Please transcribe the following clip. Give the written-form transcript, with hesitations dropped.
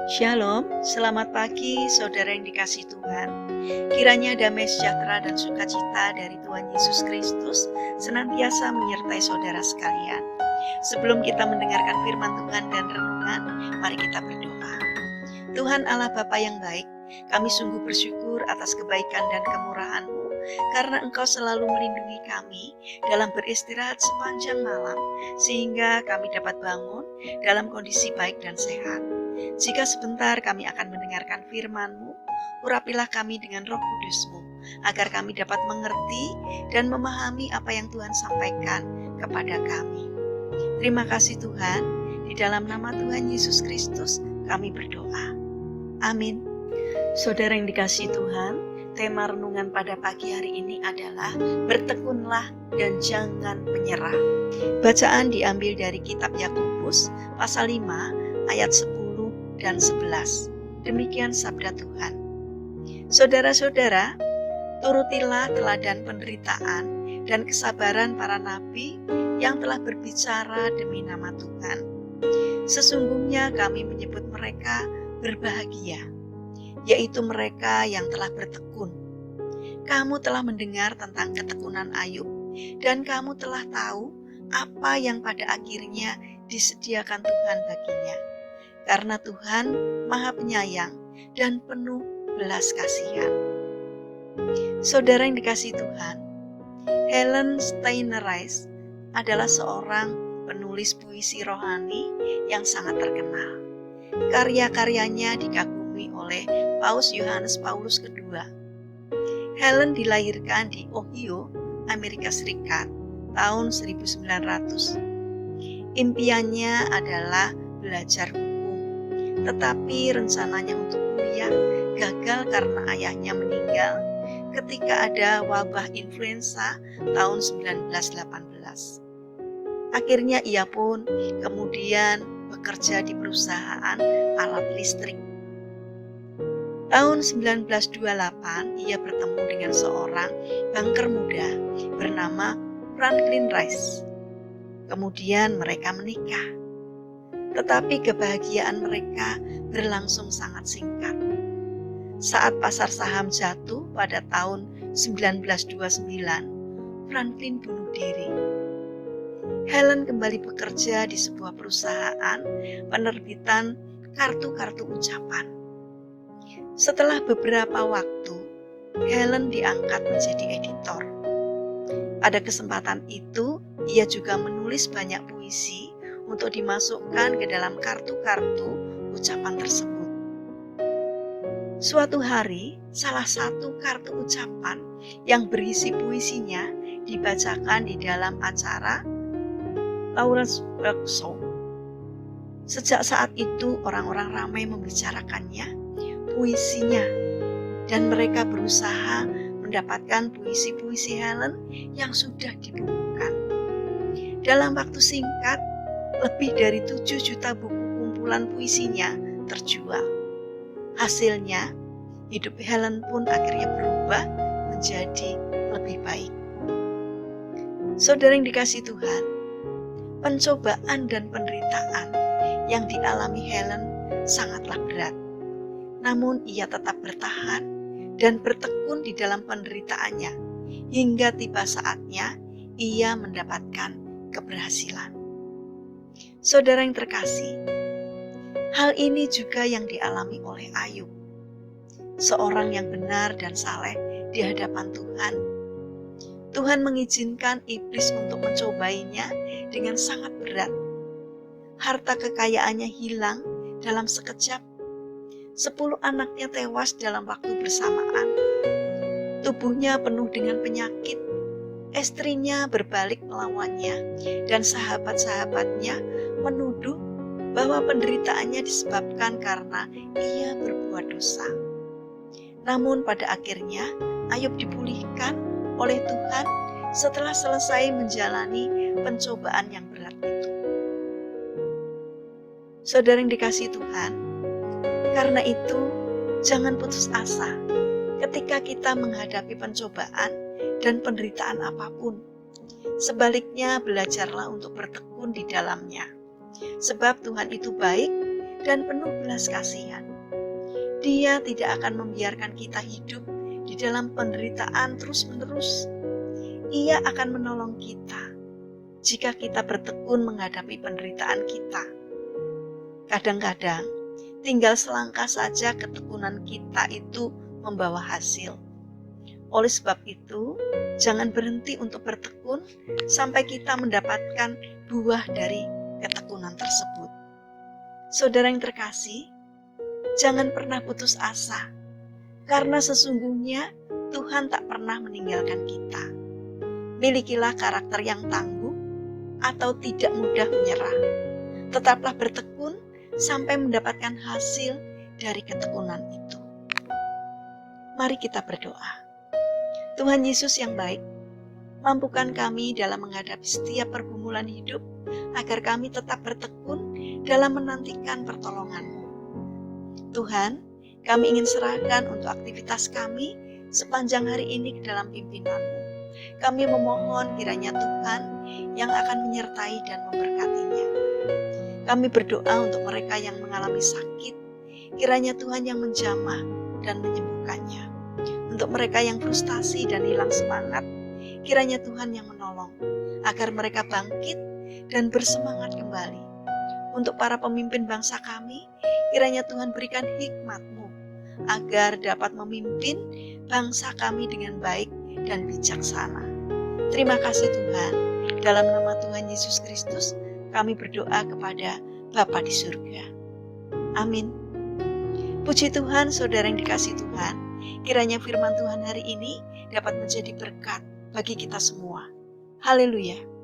Shalom, selamat pagi saudara yang dikasihi Tuhan. Kiranya damai sejahtera dan sukacita dari Tuhan Yesus Kristus senantiasa menyertai saudara sekalian. Sebelum kita mendengarkan firman Tuhan dan renungan, mari kita berdoa. Tuhan Allah Bapa yang baik, kami sungguh bersyukur atas kebaikan dan kemurahan-Mu karena Engkau selalu melindungi kami dalam beristirahat sepanjang malam sehingga kami dapat bangun dalam kondisi baik dan sehat. Jika sebentar kami akan mendengarkan firman-Mu, urapilah kami dengan Roh Kudus-Mu, agar kami dapat mengerti dan memahami apa yang Tuhan sampaikan kepada kami. Terima kasih Tuhan, di dalam nama Tuhan Yesus Kristus kami berdoa. Amin. Saudara yang dikasihi Tuhan, tema renungan pada pagi hari ini adalah bertekunlah dan jangan menyerah. Bacaan diambil dari kitab Yakobus pasal 5 ayat 10 dan 11. Demikian sabda Tuhan. Saudara-saudara, turutilah teladan penderitaan dan kesabaran para nabi yang telah berbicara demi nama Tuhan. Sesungguhnya kami menyebut mereka berbahagia, yaitu mereka yang telah bertekun. Kamu telah mendengar tentang ketekunan Ayub, dan kamu telah tahu apa yang pada akhirnya disediakan Tuhan baginya. Karena Tuhan Maha Penyayang dan penuh belas kasihan. Saudara yang dikasihi Tuhan, Helen Steiner Rice adalah seorang penulis puisi rohani yang sangat terkenal. Karya-karyanya dikagumi oleh Paus Yohanes Paulus II. Helen dilahirkan di Ohio, Amerika Serikat, tahun 1900. Impiannya adalah belajar hukum, tetapi rencananya untuk kuliah gagal karena ayahnya meninggal ketika ada wabah influenza tahun 1918. Akhirnya ia pun kemudian bekerja di perusahaan alat listrik. Tahun 1928 ia bertemu dengan seorang banker muda bernama Franklin Rice. Kemudian mereka menikah. Tetapi kebahagiaan mereka berlangsung sangat singkat. Saat pasar saham jatuh pada tahun 1929, Franklin bunuh diri. Helen kembali bekerja di sebuah perusahaan penerbitan kartu-kartu ucapan. Setelah beberapa waktu, Helen diangkat menjadi editor. Pada kesempatan itu, ia juga menulis banyak puisi untuk dimasukkan ke dalam kartu-kartu ucapan tersebut. Suatu hari, salah satu kartu ucapan yang berisi puisinya dibacakan di dalam acara Lawrence Workshop. Sejak saat itu, orang-orang ramai membicarakannya, puisinya, dan mereka berusaha mendapatkan puisi-puisi Helen yang sudah dibukukan. Dalam waktu singkat, lebih dari 7 juta buku kumpulan puisinya terjual. Hasilnya, hidup Helen pun akhirnya berubah menjadi lebih baik. Saudara yang dikasihi Tuhan, pencobaan dan penderitaan yang dialami Helen sangatlah berat. Namun ia tetap bertahan dan bertekun di dalam penderitaannya hingga tiba saatnya ia mendapatkan keberhasilan. Saudara yang terkasih, hal ini juga yang dialami oleh Ayub, seorang yang benar dan saleh di hadapan Tuhan. Tuhan mengizinkan iblis untuk mencobainya dengan sangat berat. Harta kekayaannya hilang dalam sekejap. 10 anaknya tewas dalam waktu bersamaan. Tubuhnya penuh dengan penyakit. Istrinya berbalik melawannya, dan sahabat-sahabatnya menuduh bahwa penderitaannya disebabkan karena ia berbuat dosa. Namun pada akhirnya Ayub dipulihkan oleh Tuhan setelah selesai menjalani pencobaan yang berat itu. Saudara yang dikasihi Tuhan, karena itu jangan putus asa ketika kita menghadapi pencobaan dan penderitaan apapun. Sebaliknya belajarlah untuk bertekun di dalamnya. Sebab Tuhan itu baik dan penuh belas kasihan. Dia tidak akan membiarkan kita hidup di dalam penderitaan terus-menerus. Ia akan menolong kita jika kita bertekun menghadapi penderitaan kita. Kadang-kadang, tinggal selangkah saja ketekunan kita itu membawa hasil. Oleh sebab itu, jangan berhenti untuk bertekun sampai kita mendapatkan buah dari ketekunan tersebut. Saudara yang terkasih, jangan pernah putus asa, karena sesungguhnya Tuhan tak pernah meninggalkan kita. Milikilah karakter yang tangguh atau tidak mudah menyerah. Tetaplah bertekun sampai mendapatkan hasil dari ketekunan itu. Mari kita berdoa. Tuhan Yesus yang baik, mampukan kami dalam menghadapi setiap pergumulan hidup, agar kami tetap bertekun dalam menantikan pertolongan-Mu. Tuhan, kami ingin serahkan untuk aktivitas kami sepanjang hari ini ke dalam pimpinan-Mu. Kami memohon kiranya Tuhan yang akan menyertai dan memberkatinya. Kami berdoa untuk mereka yang mengalami sakit, kiranya Tuhan yang menjamah dan menyembuhkannya. Untuk mereka yang frustasi dan hilang semangat, kiranya Tuhan yang menolong, agar mereka bangkit dan bersemangat kembali. Untuk para pemimpin bangsa kami, kiranya Tuhan berikan hikmat-Mu, agar dapat memimpin bangsa kami dengan baik dan bijaksana. Terima kasih Tuhan. Dalam nama Tuhan Yesus Kristus, kami berdoa kepada Bapa di surga. Amin. Puji Tuhan, saudara yang dikasihi Tuhan. Kiranya firman Tuhan hari ini dapat menjadi berkat bagi kita semua. Haleluya.